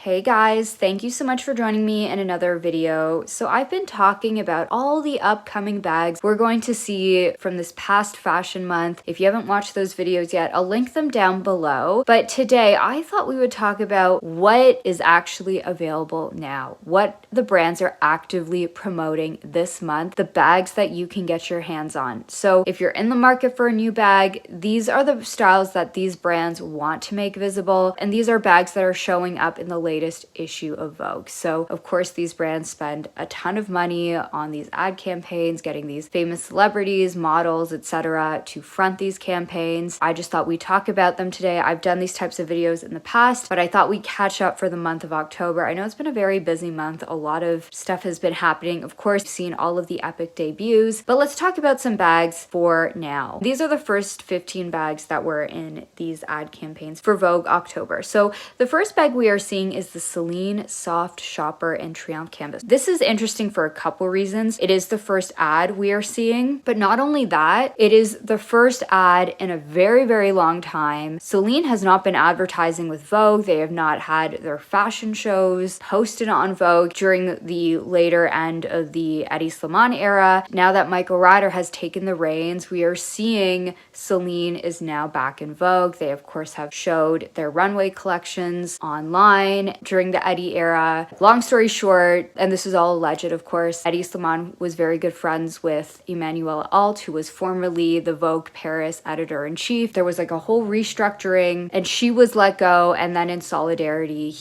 Hey guys, thank you so much for joining me in another video. So I've been talking about all the upcoming bags we're going to see from this past fashion month. If you haven't watched those videos yet, I'll link them down below. But today I thought we would talk about what is actually available now, what the brands are actively promoting this month, the bags that you can get your hands on. So if you're in the market for a new bag, these are the styles that these brands want to make visible, and these are bags that are showing up in the latest issue of Vogue. So of course these brands spend a ton of money on these ad campaigns, getting these famous celebrities, models, etc. to front these campaigns. I just thought we'd talk about them today. I've done these types of videos in the past, but I thought we'd catch up for the month of October. I know it's been a very busy month. A lot of stuff has been happening. Of course, you've seen all of the epic debuts, but let's talk about some bags for now. These are the first 15 bags that were in these ad campaigns for Vogue October. So the first bag we are seeing is the Celine Soft Shopper in Triomphe Canvas. This is interesting for a couple reasons. It is the first ad we are seeing, but not only that, it is the first ad in a very, very long time. Celine has not been advertising with Vogue. They have not had their fashion shows posted on Vogue during the later end of the Eddie Slimane era. Now that Michael Ryder has taken the reins, we are seeing Celine is now back in Vogue. They of course have showed their runway collections online during the Eddie era. Long story short, and this is all alleged of course, Eddie Slimane was very good friends with Emmanuelle Alt, who was formerly the Vogue Paris editor-in-chief. There was like a whole restructuring and she was let go, and then in solidarity,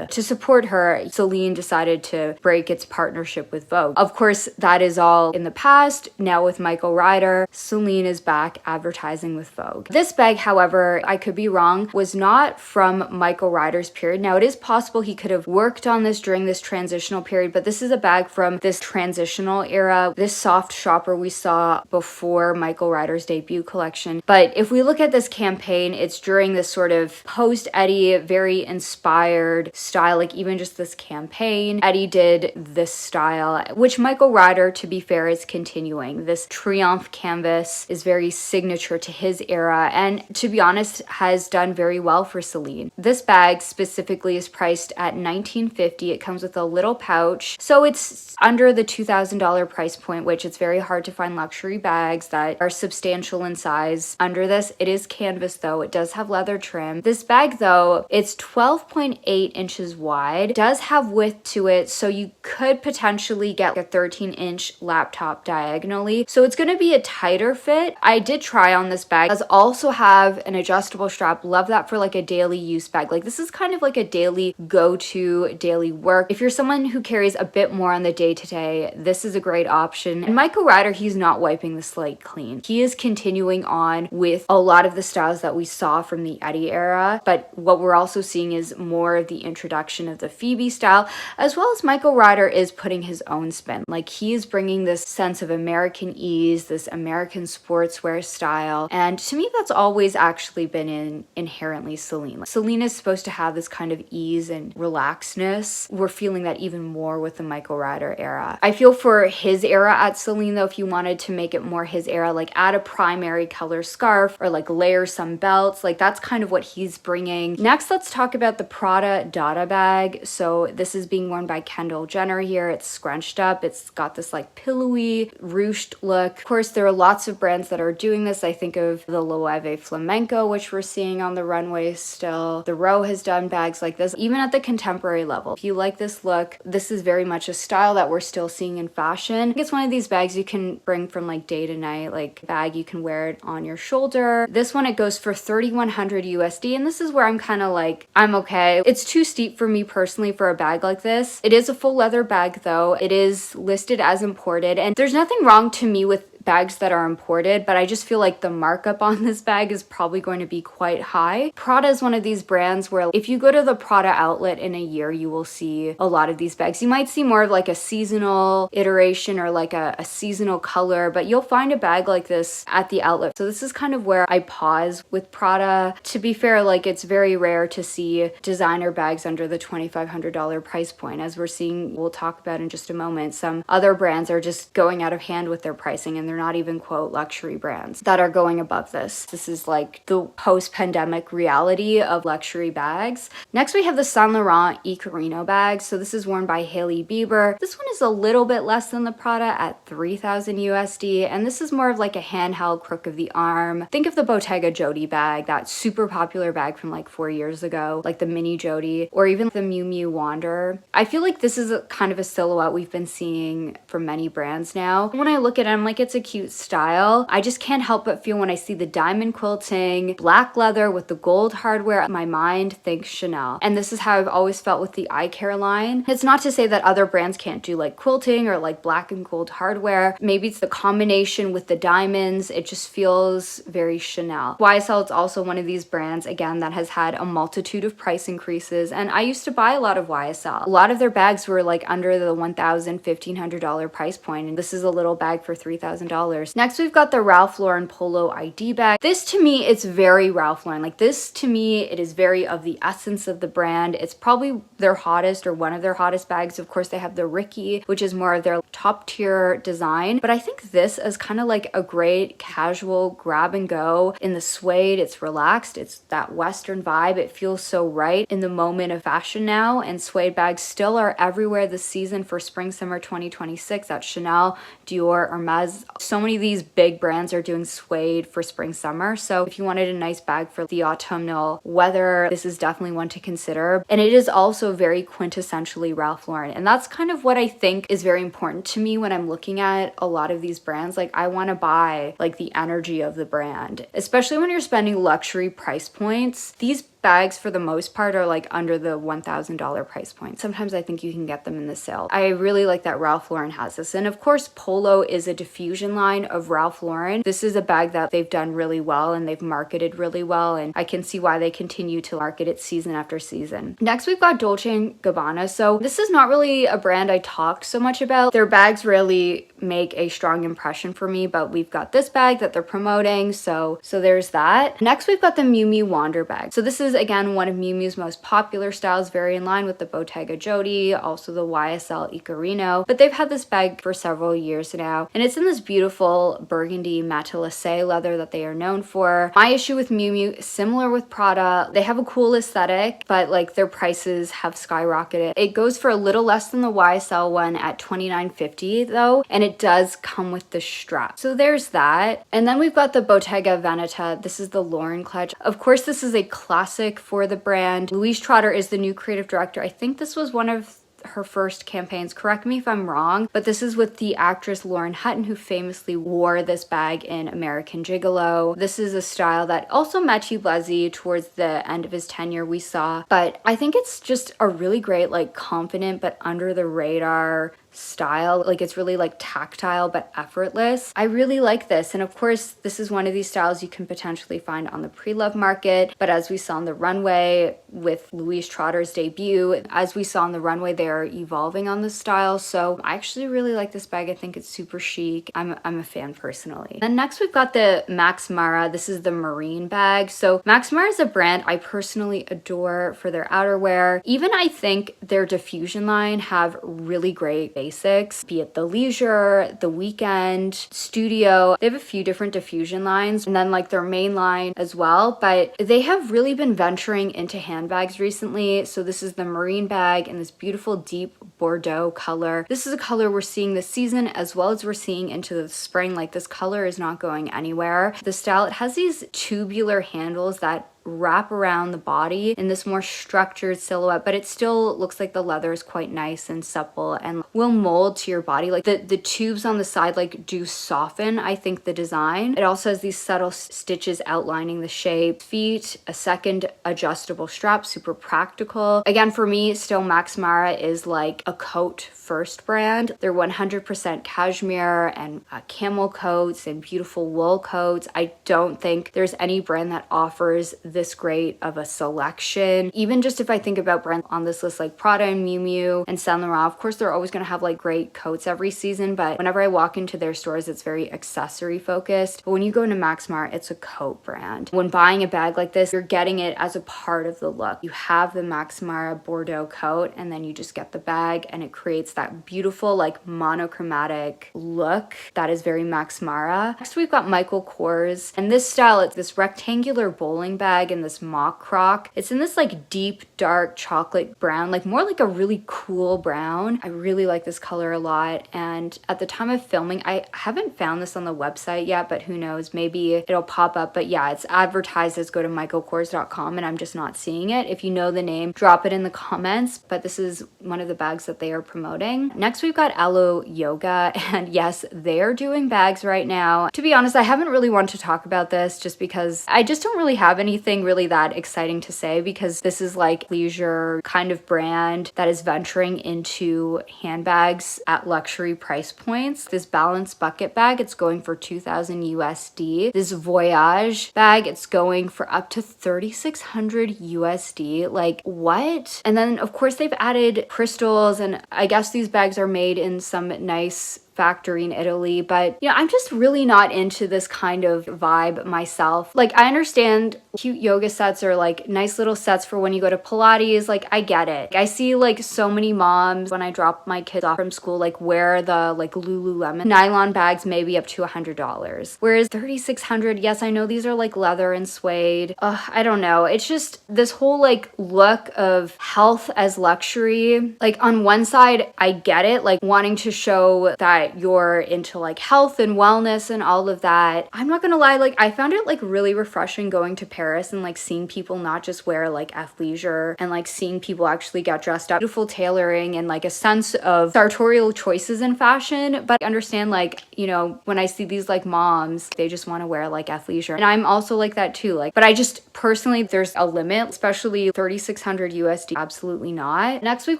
to support her, Celine decided to break its partnership with Vogue. Of course, that is all in the past. Now with Michael Ryder, Celine is back advertising with Vogue. This bag, however, I could be wrong, was not from Michael Ryder's period. Now it is possible he could have worked on this during this transitional period, but this is a bag from this transitional era, this soft shopper we saw before Michael Ryder's debut collection. But if we look at this campaign, it's during this sort of post-Eddie, very inspired style, like even just this campaign. Eddie did this style, which Michael Ryder, to be fair, is continuing. This Triomphe canvas is very signature to his era, and to be honest, has done very well for Celine. This bag specifically is priced at $19.50. It comes with a little pouch, so it's under the $2,000 price point, which it's very hard to find luxury bags that are substantial in size under this. It is canvas though. It does have leather trim. This bag though, it's 12.8 inches wide. It does have width to it, so you could potentially get like a 13-inch laptop diagonally. So it's going to be a tighter fit. I did try on this bag. It does also have an adjustable strap. Love that for like a daily use bag. Like this is kind of like a daily go-to, daily work. If you're someone who carries a bit more on the day-to-day, this is a great option. And Michael Ryder, he's not wiping the slate clean. He is continuing on with a lot of the styles that we saw from the Eddie era, but what we're also seeing is more of the introduction of the Phoebe style, as well as Michael Ryder is putting his own spin. Like he is bringing this sense of American ease, this American sportswear style, and to me that's always actually been inherently Celine. Celine is supposed to have this kind of ease and relaxedness. We're feeling that even more with the Michael Ryder era. I feel for his era at Celine though, if you wanted to make it more his era, like add a primary color scarf or like layer some belts, like that's kind of what he's bringing. Next, let's talk about the Prada Dada bag. So this is being worn by Kendall Jenner here. It's scrunched up. It's got this like pillowy, ruched look. Of course, there are lots of brands that are doing this. I think of the Loewe Flamenco, which we're seeing on the runway still. The Row has done bags like this, even at the contemporary level. If you like this look, this is very much a style that we're still seeing in fashion. I think it's one of these bags you can bring from like day to night, like bag you can wear it on your shoulder. This one, it goes for 3,100 USD, and this is where I'm kind of like, I'm okay. It's too steep for me personally for a bag like this. It is a full leather bag though. It is listed as imported, and there's nothing wrong to me with bags that are imported, but I just feel like the markup on this bag is probably going to be quite high. Prada is one of these brands where if you go to the Prada outlet in a year, you will see a lot of these bags. You might see more of like a seasonal iteration or like a seasonal color, but you'll find a bag like this at the outlet. So this is kind of where I pause with Prada. To be fair, like it's very rare to see designer bags under the $2,500 price point. As we're seeing, we'll talk about in just a moment, some other brands are just going out of hand with their pricing and they're not even quote luxury brands that are going above this. This is like the post-pandemic reality of luxury bags. Next, we have the Saint Laurent Icarino bag. So this is worn by Hailey Bieber. This one is a little bit less than the Prada at 3,000 USD, and this is more of like a handheld crook of the arm. Think of the Bottega Jody bag, that super popular bag from like 4 years ago, like the mini Jody, or even the Miu Miu Wander. I feel like this is a kind of a silhouette we've been seeing from many brands now. When I look at it, I'm like, it's a cute style. I just can't help but feel when I see the diamond quilting, black leather with the gold hardware, my mind thinks Chanel. And this is how I've always felt with the eye care line. It's not to say that other brands can't do like quilting or like black and gold hardware. Maybe it's the combination with the diamonds. It just feels very Chanel. YSL is also one of these brands, again, that has had a multitude of price increases. And I used to buy a lot of YSL. A lot of their bags were like under the $1,000, $1,500 price point. And this is a little bag for $3,000. Next, we've got the Ralph Lauren Polo ID bag. This to me, it's very Ralph Lauren. Like this to me, it is very of the essence of the brand. It's probably their hottest or one of their hottest bags. Of course, they have the Ricky, which is more of their top tier design. But I think this is kind of like a great casual grab and go in the suede. It's relaxed. It's that Western vibe. It feels so right in the moment of fashion now. And suede bags still are everywhere this season for spring summer 2026. That's Chanel, Dior, Hermes. So many of these big brands are doing suede for spring summer. So if you wanted a nice bag for the autumnal weather, this is definitely one to consider. And it is also very quintessentially Ralph Lauren. And that's kind of what I think is very important to me when I'm looking at a lot of these brands. Like I want to buy like the energy of the brand, especially when you're spending luxury price points. These bags for the most part are like under the $1,000 price point. Sometimes I think you can get them in the sale. I really like that Ralph Lauren has this. And of course, Polo is a diffusion line of Ralph Lauren. This is a bag that they've done really well and they've marketed really well. And I can see why they continue to market it season after season. Next, we've got Dolce & Gabbana. So this is not really a brand I talk so much about. Their bags really make a strong impression for me, but we've got this bag that they're promoting. So there's that. Next, we've got the Miu Miu Wander bag. So this is again one of Miu Miu's most popular styles, very in line with the Bottega Jody, also the YSL Icarino, but they've had this bag for several years now, and it's in this beautiful burgundy matelassé leather that they are known for. My issue with Miu Miu, similar with Prada, they have a cool aesthetic, but like their prices have skyrocketed. It goes for a little less than the YSL one at $29.50 though, and it does come with the strap. So there's that. And then we've got the Bottega Veneta. This is the Lauren clutch. Of course, this is a classic for the brand. Louise Trotter is the new creative director. I think this was one of her first campaigns. Correct me if I'm wrong, but this is with the actress Lauren Hutton, who famously wore this bag in American Gigolo. This is a style that also Matthieu Blazy towards the end of his tenure we saw, but I think it's just a really great, like confident but under the radar style. Like it's really like tactile but effortless. I really like this, and of course this is one of these styles you can potentially find on the pre-love market, but as we saw on the runway with Louise Trotter's debut, as we saw on the runway, they are evolving on this style. So I actually really like this bag. I think it's super chic. I'm a fan personally. And next we've got the Max Mara. This is the marine bag. So Max Mara is a brand I personally adore for their outerwear. Even I think their diffusion line have really great basics, be it the leisure, the weekend, studio. They have a few different diffusion lines, and then like their main line as well, but they have really been venturing into handbags recently. So this is the marine bag in this beautiful deep Bordeaux color. This is a color we're seeing this season as well as we're seeing into the spring. Like this color is not going anywhere. The style, it has these tubular handles that wrap around the body in this more structured silhouette, but it still looks like the leather is quite nice and supple and will mold to your body. Like the tubes on the side like do soften, I think, the design. It also has these subtle stitches outlining the shape. Feet, a second adjustable strap, super practical. Again, for me, still Max Mara is like a coat first brand. They're 100% cashmere and camel coats and beautiful wool coats. I don't think there's any brand that offers this great of a selection. Even just if I think about brands on this list like Prada and Miu Miu and Saint Laurent, of course they're always going to have like great coats every season, but whenever I walk into their stores, it's very accessory focused. But when you go into Max Mara, it's a coat brand. When buying a bag like this, you're getting it as a part of the look. You have the Max Mara Bordeaux coat, and then you just get the bag, and it creates that beautiful like monochromatic look that is very Max Mara. Next we've got Michael Kors, and this style, it's this rectangular bowling bag in this mock croc. It's in this like deep dark chocolate brown, like more like a really cool brown. I really like this color a lot, and at the time of filming, I haven't found this on the website yet, but who knows, maybe it'll pop up. But yeah, it's advertised as go to michaelkors.com, and I'm just not seeing it. If you know the name, drop it in the comments, but this is one of the bags that they are promoting. Next we've got Aloe Yoga, and yes, they're doing bags right now. To be honest, I haven't really wanted to talk about this just because I just don't really have anything really that exciting to say, because this is like leisure kind of brand that is venturing into handbags at luxury price points. This Balance bucket bag, it's going for 2,000 USD. This Voyage bag, it's going for up to 3,600 USD. Like, what? And then of course they've added crystals, and I guess these bags are made in some nice factory in Italy, but you know, I'm just really not into this kind of vibe myself. Like, I understand cute yoga sets are like nice little sets for when you go to Pilates, like I get it. I see like so many moms when I drop my kids off from school like wear the like Lululemon nylon bags, maybe up to $100, whereas 3,600, yes, I know these are like leather and suede. I don't know, it's just this whole like look of health as luxury. Like on one side I get it, like wanting to show that you're into like health and wellness and all of that. I'm not gonna lie, like I found it like really refreshing going to Paris and like seeing people not just wear like athleisure, and like seeing people actually get dressed up, beautiful tailoring, and like a sense of sartorial choices in fashion. But I understand, like, you know, when I see these like moms, they just want to wear like athleisure, and I'm also like that too. Like, but I just personally, there's a limit, especially 3,600 USD, absolutely not. Next we've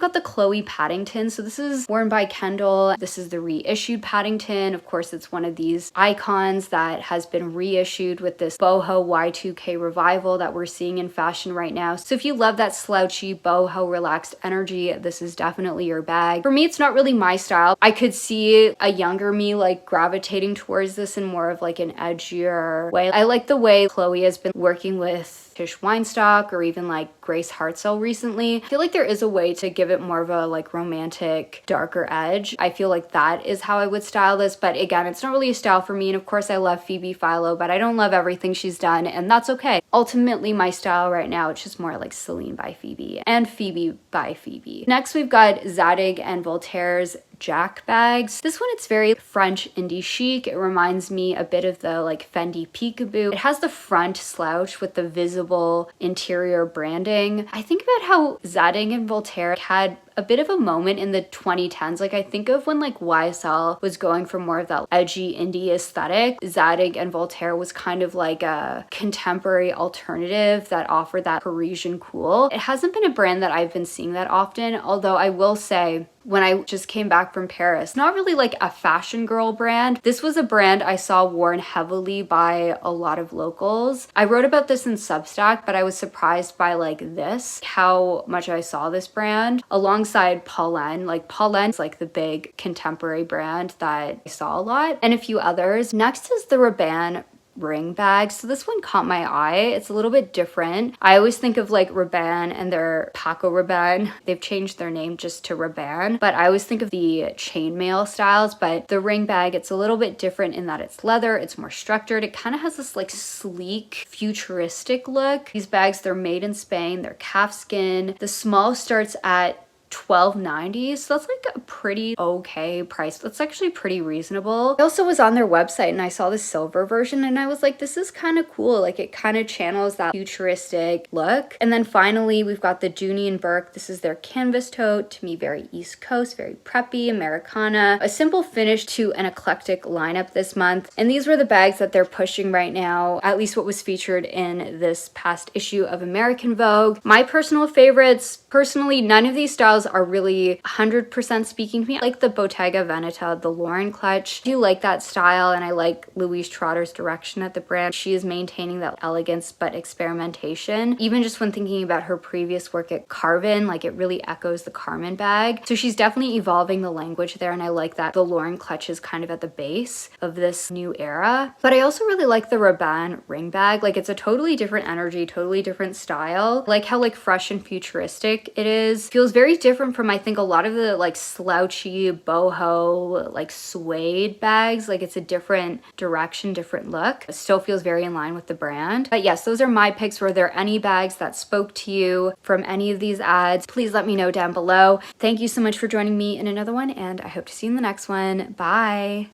got the Chloe Paddington. So this is worn by Kendall. This is the reissue Paddington. Of course, it's one of these icons that has been reissued with this boho Y2K revival that we're seeing in fashion right now. So if you love that slouchy boho relaxed energy, this is definitely your bag. For me, it's not really my style. I could see a younger me like gravitating towards this in more of like an edgier way. I like the way Chloe has been working with Tish Weinstock or even like Grace Hartzell recently. I feel like there is a way to give it more of a like romantic, darker edge. I feel like that is how I would style this, but again, it's not really a style for me. And of course I love Phoebe Philo, but I don't love everything she's done, and that's okay. Ultimately, my style right now, it's just more like Celine by Phoebe and Phoebe by Phoebe. Next, we've got Zadig and Voltaire's Jack bags. This one, it's very French indie chic. It reminds me a bit of the like Fendi Peekaboo. It has the front slouch with the visible interior branding. I think about how Zadig and Voltaire had a bit of a moment in the 2010s. Like I think of when like YSL was going for more of that edgy indie aesthetic. Zadig and Voltaire was kind of like a contemporary alternative that offered that Parisian cool. It hasn't been a brand that I've been seeing that often, although I will say, when I just came back from Paris, not really like a fashion girl brand. This was a brand I saw worn heavily by a lot of locals. I wrote about this in Substack, but I was surprised by like this, how much I saw this brand alongside Pauline. Like Pauline's like the big contemporary brand that I saw a lot, and a few others. Next is the Rabanne ring bag. So this one caught my eye. It's a little bit different. I always think of like Rabanne and their Paco Rabanne. They've changed their name just to Rabanne, but I always think of the chainmail styles. But the ring bag, it's a little bit different in that it's leather, it's more structured. It kind of has this like sleek, futuristic look. These bags, they're made in Spain, they're calfskin. The small starts at $12.90, so that's like a pretty okay price. That's actually pretty reasonable. I also was on their website and I saw the silver version, and I was like, this is kind of cool. Like it kind of channels that futuristic look. And then finally, we've got the Dooney and Burke. This is their canvas tote. To me, very East Coast, very preppy, Americana. A simple finish to an eclectic lineup this month. And these were the bags that they're pushing right now, at least what was featured in this past issue of American Vogue. My personal favorites, Personally, none of these styles are really 100% speaking to me. I like the Bottega Veneta, the Lauren clutch. I do like that style, and I like Louise Trotter's direction at the brand. She is maintaining that elegance but experimentation. Even just when thinking about her previous work at Carven, like it really echoes the Carmen bag. So she's definitely evolving the language there, and I like that the Lauren clutch is kind of at the base of this new era. But I also really like the Rabanne ring bag. Like, it's a totally different energy, totally different style. I like how like fresh and futuristic it is. Feels very different from, I think, a lot of the like slouchy boho like suede bags. Like, it's a different direction, different look. It still feels very in line with the brand. But yes, those are my picks. Were there any bags that spoke to you from any of these ads? Please let me know down below. Thank you so much for joining me in another one, and I hope to see you in the next one. Bye.